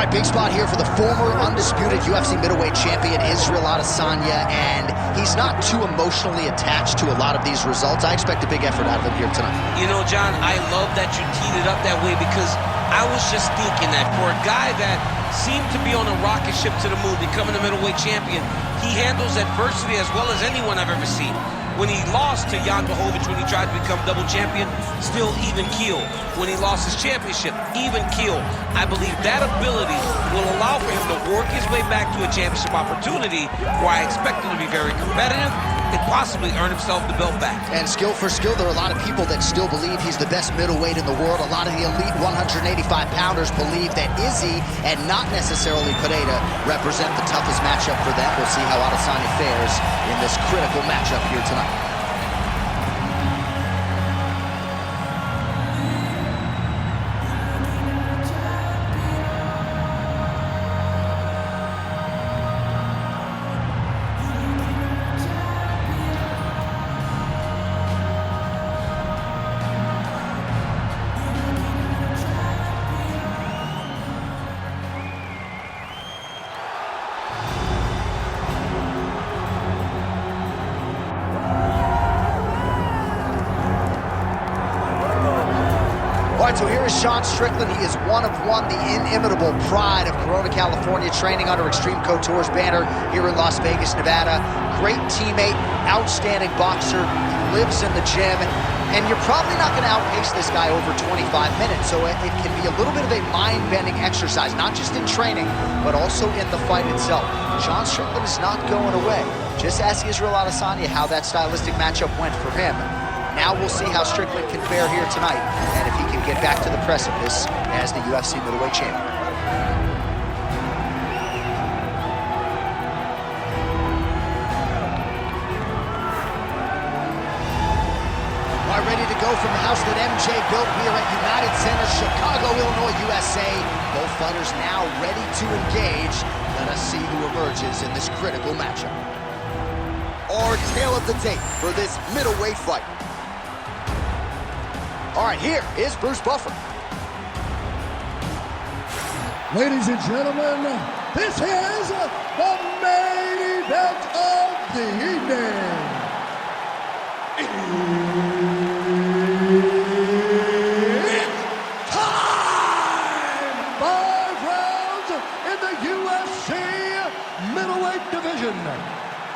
All right, big spot here for the former undisputed UFC middleweight champion, Isreal Adesanya, and he's not too emotionally attached to a lot of these results. I expect a big effort out of him here tonight. You know, John, I love that you teed it up that way because I was just thinking that for a guy that seemed to be on a rocket ship to the moon, becoming a middleweight champion, he handles adversity as well as anyone I've ever seen. When he lost to Jan Blachowicz, when he tried to become double champion, still even keel. When he lost his championship, even keel. I believe that ability will allow for him to work his way back to a championship opportunity where I expect him to be very competitive and possibly earn himself the belt back. And skill for skill, there are a lot of people that still believe he's the best middleweight in the world. A lot of the elite 185-pounders believe that Izzy and not necessarily Pereira represent the toughest matchup for them. We'll see how Adesanya fares in this critical matchup here tonight. All right, so here is Sean Strickland. He is one of one, the inimitable pride of Corona, California, training under Extreme Couture's banner here in Las Vegas, Nevada. Great teammate, outstanding boxer. He lives in the gym, and you're probably not going to outpace this guy over 25 minutes, so it can be a little bit of a mind-bending exercise, not just in training, but also in the fight itself. Sean Strickland is not going away. Just ask Isreal Adesanya how that stylistic matchup went for him. Now we'll see how Strickland can fare here tonight, and if he can get back to the precipice as the UFC middleweight champion. All right, ready to go from the house that MJ built here at United Center, Chicago, Illinois, USA. Both fighters now ready to engage. Let us see who emerges in this critical matchup. Our tale of the tape for this middleweight fight. All right, here is Bruce Buffer. Ladies and gentlemen, this is the main event of the evening. It's time! 5 rounds in the UFC middleweight division.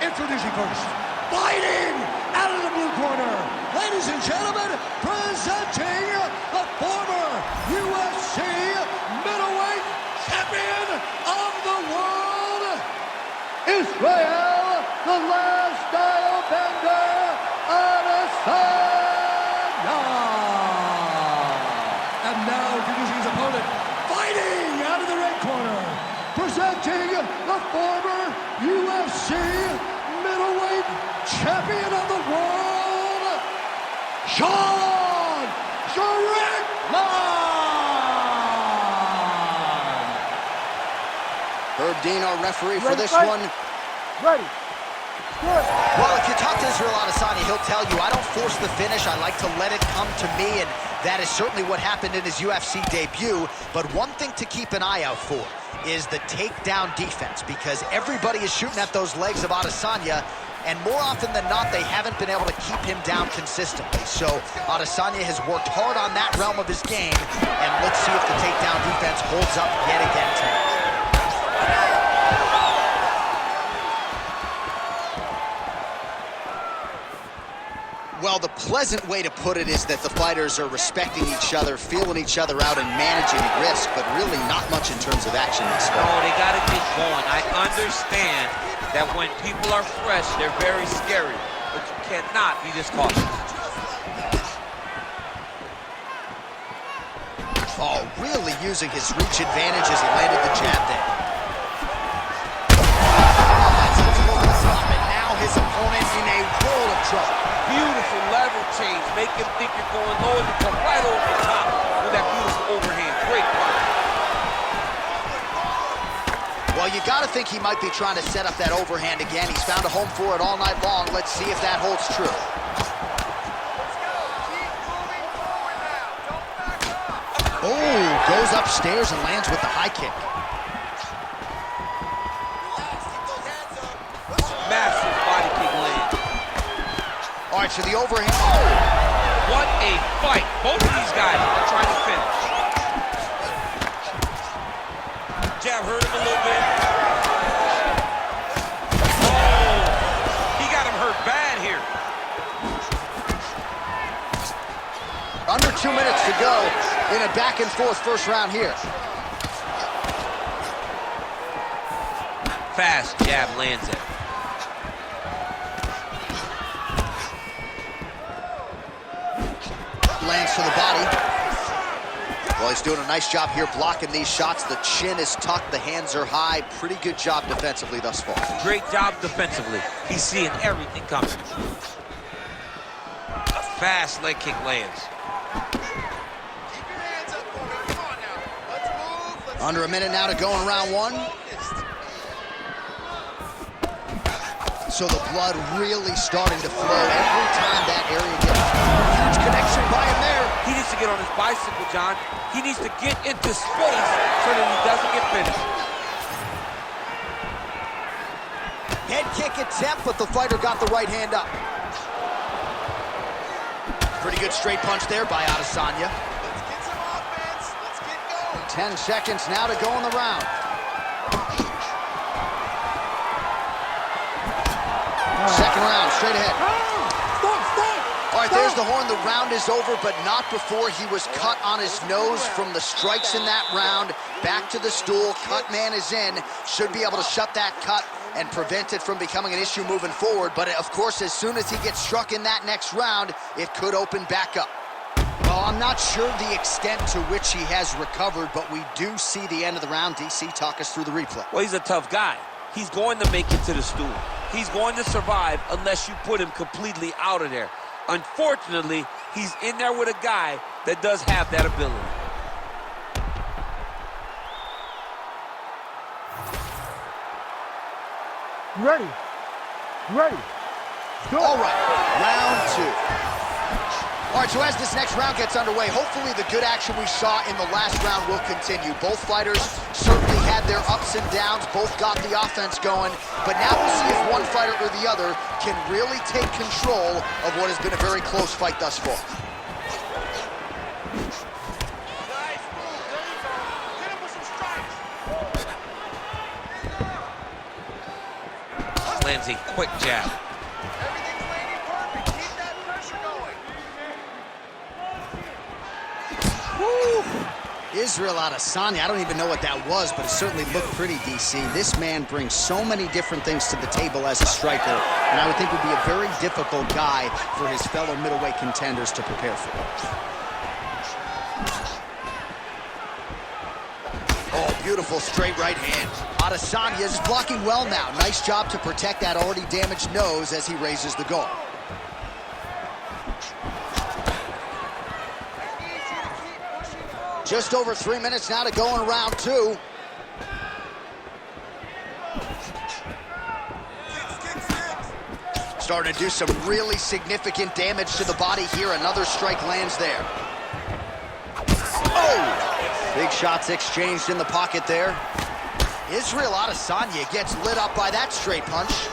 Introducing first, fighting out of the blue corner, ladies and gentlemen, presenting the former UFC middleweight champion of the world, Isreal, the last style bender, Adesanya. And now introducing his opponent, fighting out of the red corner, presenting the former UFC middleweight champion of the world, Sean Strickland! Herb Dean, our referee for this one. Ready. Good. Well, if you talk to Isreal Adesanya, he'll tell you, I don't force the finish. I like to let it come to me, and that is certainly what happened in his UFC debut. But one thing to keep an eye out for is the takedown defense, because everybody is shooting at those legs of Adesanya, and more often than not, they haven't been able to keep him down consistently. So Adesanya has worked hard on that realm of his game, and let's see if the takedown defense holds up yet again tonight. Well, the pleasant way to put it is that the fighters are respecting each other, feeling each other out, and managing risk, but really not much in terms of action this No, they got to get going. I understand that when people are fresh, they're very scary, but you cannot be this cautious. Oh, really using his reach advantage as he landed the jab there. That's a total stop, and now his opponent in a world of trouble. Beautiful level change. Make him think you're going low and you come right over the top with that beautiful overhand. Great punch. Well, you got to think he might be trying to set up that overhand again. He's found a home for it all night long. Let's see if that holds true. Oh, goes upstairs and lands with the high kick. All right, so the overhand. Oh! What a fight. Both of these guys are trying to finish. Jab hurt him a little bit. Oh! He got him hurt bad here. Under 2 minutes to go in a back-and-forth first round here. Fast jab lands it. Lands to the body. Well, he's doing a nice job here blocking these shots. The chin is tucked, the hands are high. Pretty good job defensively thus far. Great job defensively. He's seeing everything coming. A fast leg kick lands. Keep your hands up for me. Come on now. Let's move. Under a minute now to go in round one. So the blood really starting to flow every time that area gets huge connection by him there. He needs to get on his bicycle, John. He needs to get into space so that he doesn't get finished. Head kick attempt, but the fighter got the right hand up. Pretty good straight punch there by Adesanya. Let's get some offense. Let's get going. 10 seconds now to go in the round. Second round, straight ahead. All right, there's the horn. The round is over, but not before he was cut on his nose from the strikes in that round. Back to the stool. Cut man is in. Should be able to shut that cut and prevent it from becoming an issue moving forward. But, of course, as soon as he gets struck in that next round, it could open back up. Well, I'm not sure the extent to which he has recovered, but we do see the end of the round. DC, talk us through the replay. Well, he's a tough guy. He's going to make it to the stool. He's going to survive unless you put him completely out of there. Unfortunately, he's in there with a guy that does have that ability. Ready? Ready? Go. All right, round two. All right, so as this next round gets underway, hopefully the good action we saw in the last round will continue. Both fighters certainly had their ups and downs, both got the offense going, but now we'll see if one fighter or the other can really take control of what has been a very close fight thus far. Nice move. There you go. Hit him with some strikes. Lands a quick jab. Everything's landing perfect. Keep that pressure going. Isreal Adesanya, I don't even know what that was, but it certainly looked pretty, DC. This man brings so many different things to the table as a striker, and I would think would be a very difficult guy for his fellow middleweight contenders to prepare for. Oh, beautiful straight right hand. Adesanya is blocking well now. Nice job to protect that already damaged nose as he raises the guard. Just over 3 minutes now to go in round two. Starting to do some really significant damage to the body here. Another strike lands there. Oh! Big shots exchanged in the pocket there. Isreal Adesanya gets lit up by that straight punch.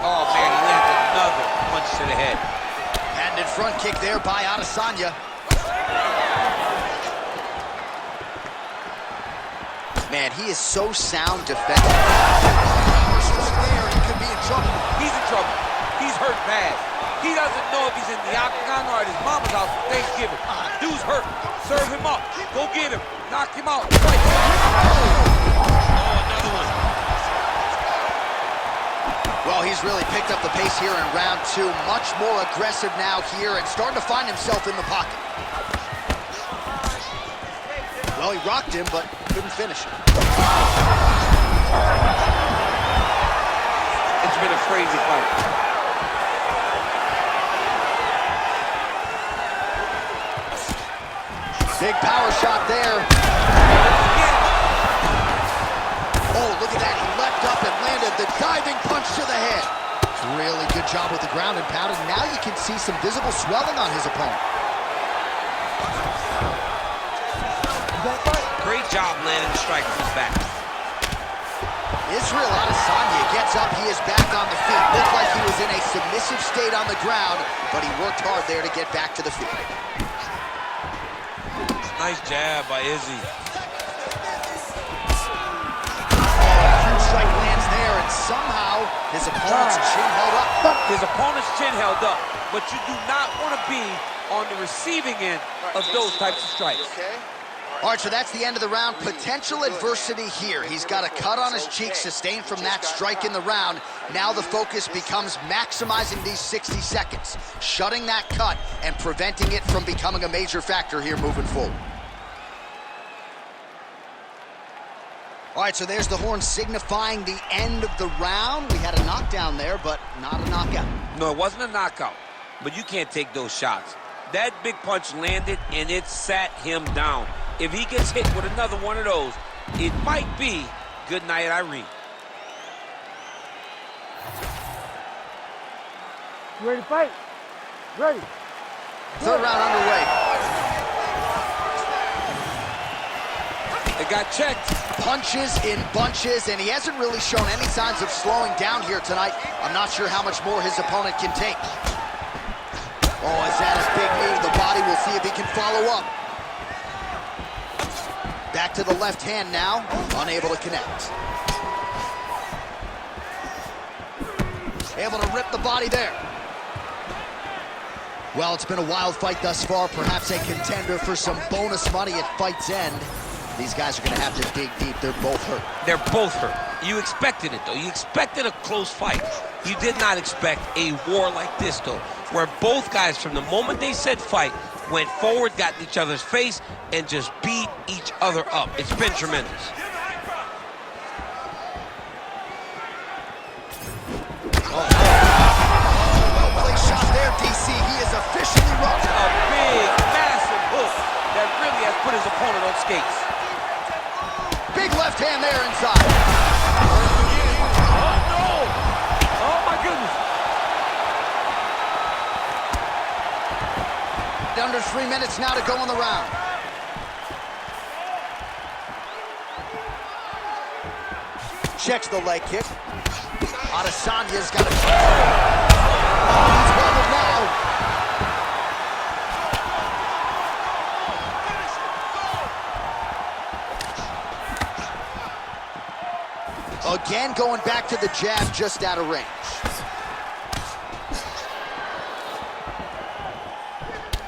Oh, man, he landed another punch to the head. Patented front kick there by Adesanya. Man, he is so sound defensively. He could be in trouble. He's in trouble. He's hurt bad. He doesn't know if he's in the octagon or at his mama's house for Thanksgiving. Dude's hurt. Serve him up. Go get him. Knock him out. Oh, another one. Well, he's really picked up the pace here in round two. Much more aggressive now here and starting to find himself in the pocket. Well, he rocked him, but couldn't finish it. It's been a crazy fight. Big power shot there. Oh, look at that. He leapt up and landed the diving punch to the head. Really good job with the ground and pound. And now you can see some visible swelling on his opponent. Great job landing the strike from his back. Isreal Adesanya gets up, he is back on the feet. Looked like he was in a submissive state on the ground, but he worked hard there to get back to the feet. Nice jab by Izzy. Huge strike lands there, and somehow his opponent's chin held up. His opponent's chin held up, but you do not want to be on the receiving end of those types of strikes. All right, so that's the end of the round. Potential adversity here. He's got a cut on his cheek sustained from that strike in the round. Now the focus becomes maximizing these 60 seconds, shutting that cut and preventing it from becoming a major factor here moving forward. All right, so there's the horn signifying the end of the round. We had a knockdown there, but not a knockout. No, it wasn't a knockout, but you can't take those shots. That big punch landed, and it sat him down. If he gets hit with another one of those, it might be good night, Irene. You ready to fight? Ready. Third round underway. It got checked. Punches in bunches, and he hasn't really shown any signs of slowing down here tonight. I'm not sure how much more his opponent can take. Oh, is that a big knee to the body? We'll see if he can follow up. Back to the left hand now, unable to connect. Able to rip the body there. Well, it's been a wild fight thus far, perhaps a contender for some bonus money at fight's end. These guys are going to have to dig deep. They're both hurt. They're both hurt. You expected it, though. You expected a close fight. You did not expect a war like this, though, where both guys, from the moment they said fight, went forward, got in each other's face, and just beat each other up. It's been tremendous. Well-placed shot there, DC. He is officially rocked. A big, massive hook that really has put his opponent on skates. Big left hand there inside. Oh, no! Oh, my goodness. Under 3 minutes now to go in the round. Checks the leg kick. Adesanya's got a... He's weathered now. Again, going back to the jab just out of range.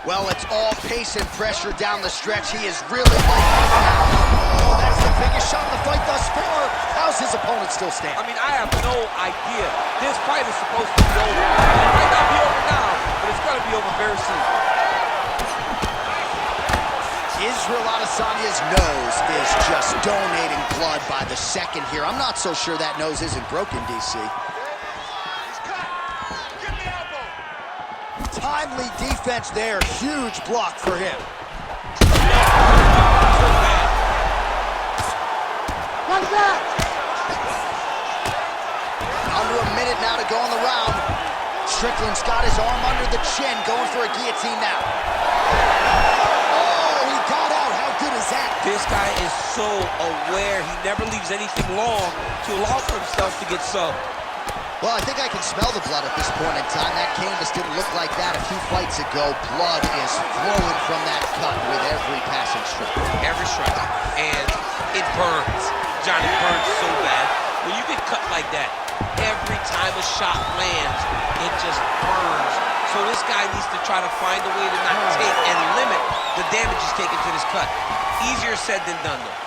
Well, it's all pace and pressure down the stretch. He is really lighting it down. Oh, that's the biggest shot in the fight thus far. How's his opponent still stand? I mean, I have no idea. This fight is supposed to be over. It might not be over now, but it's going to be over very soon. Isreal Adesanya's nose is just donating blood by the second here. I'm not so sure that nose isn't broken, DC. Timely defense there. Huge block for him. Like that. Under a minute now to go in the round. Strickland's got his arm under the chin, going for a guillotine now. Oh, he got out. How good is that? This guy is so aware. He never leaves anything long to allow for himself to get subbed. Well, I think I can smell the blood at this point in time. That canvas didn't look like that a few fights ago. Blood is flowing from that cut with every passing strike. Every strike. And it burns. Johnny, burns so bad. When you get cut like that, every time a shot lands, it just burns. So this guy needs to try to find a way to not take and limit the damage he's taken to this cut. Easier said than done, though.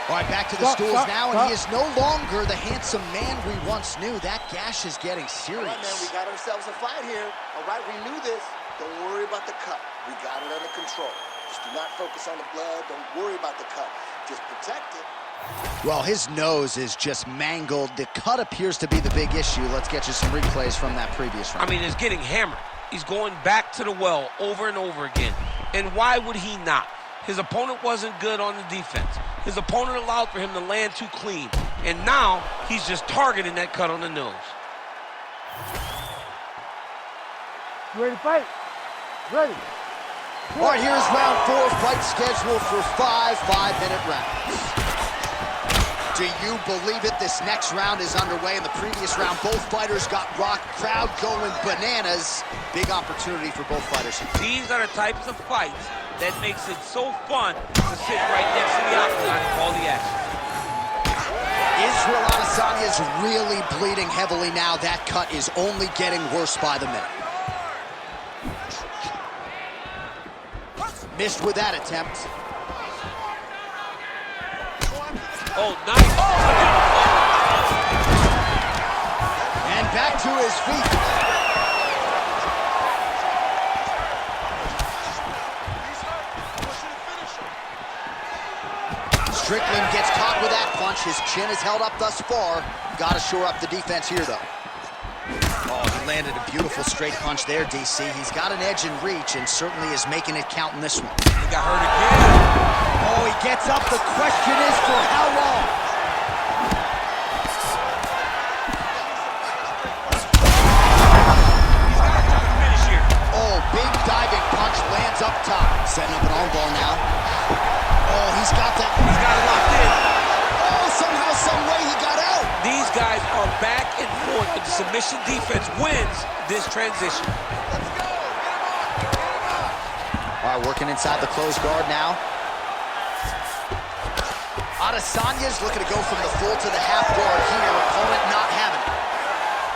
All right, back to the stools now, and he is no longer the handsome man we once knew. That gash is getting serious. All right, man, we got ourselves a fight here. All right, we knew this. Don't worry about the cut. We got it under control. Just do not focus on the blood. Don't worry about the cut. Just protect it. Well, his nose is just mangled. The cut appears to be the big issue. Let's get you some replays from that previous round. I mean, it's getting hammered. He's going back to the well over and over again. And why would he not? His opponent wasn't good on the defense. His opponent allowed for him to land too clean. And now, he's just targeting that cut on the nose. You ready to fight? Ready. All right, here's round 4, fight scheduled for 5 5-minute rounds. Do you believe it? This next round is underway. In the previous round, both fighters got rocked. Crowd going bananas. Big opportunity for both fighters. These are the types of fights that makes it so fun to sit right next to the octagon and call the action. Isreal Adesanya is really bleeding heavily now. That cut is only getting worse by the minute. Missed with that attempt. Oh, nice. And back to his feet. Strickland gets caught with that punch. His chin is held up thus far. Got to shore up the defense here, though. Oh, he landed a beautiful straight punch there, DC. He's got an edge in reach and certainly is making it count in this one. He got hurt again. Oh, he gets up. The question is for how long? He's got to finish here. Oh, big diving punch lands up top. Setting up an armbar now. Oh, he's got that. He's got it locked in. Oh, somehow, some way he got out. These guys are back and forth, but the submission defense wins this transition. Let's go. Get him on. All right, working inside the closed guard now. Adesanya's looking to go from the full to the half guard here. Opponent not having it.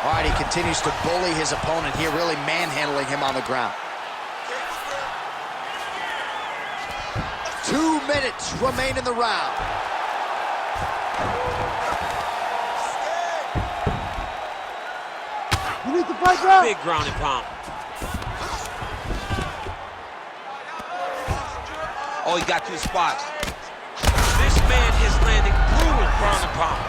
All right, he continues to bully his opponent here, really manhandling him on the ground. 2 minutes remain in the round. You need to fight now. Big ground and pound. Oh, he got to the spot. This man is landing brutal ground and pound.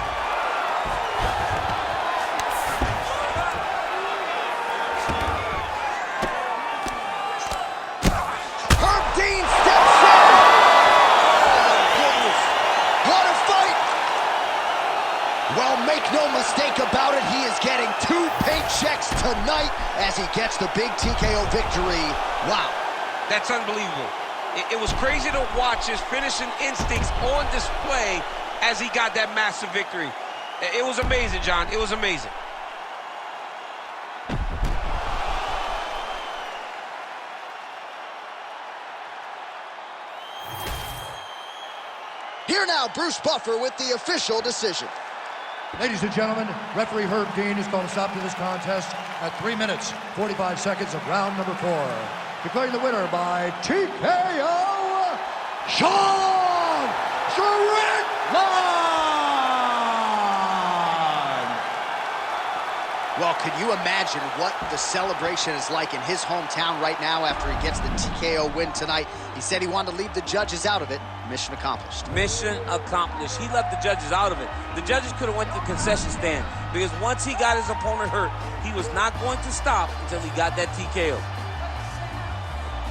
Well, make no mistake about it, he is getting 2 paychecks tonight as he gets the big TKO victory. Wow. That's unbelievable. It was crazy to watch his finishing instincts on display as he got that massive victory. It was amazing, John. It was amazing. Here now, Bruce Buffer with the official decision. Ladies and gentlemen, referee Herb Dean has called a stop to this contest at 3 minutes, 45 seconds of round number 4. Declaring the winner by TKO, Sean Strickland! Well, can you imagine what the celebration is like in his hometown right now after he gets the TKO win tonight? He said he wanted to leave the judges out of it. Mission accomplished. Mission accomplished. He left the judges out of it. The judges could have went to the concession stand because once he got his opponent hurt, he was not going to stop until he got that TKO.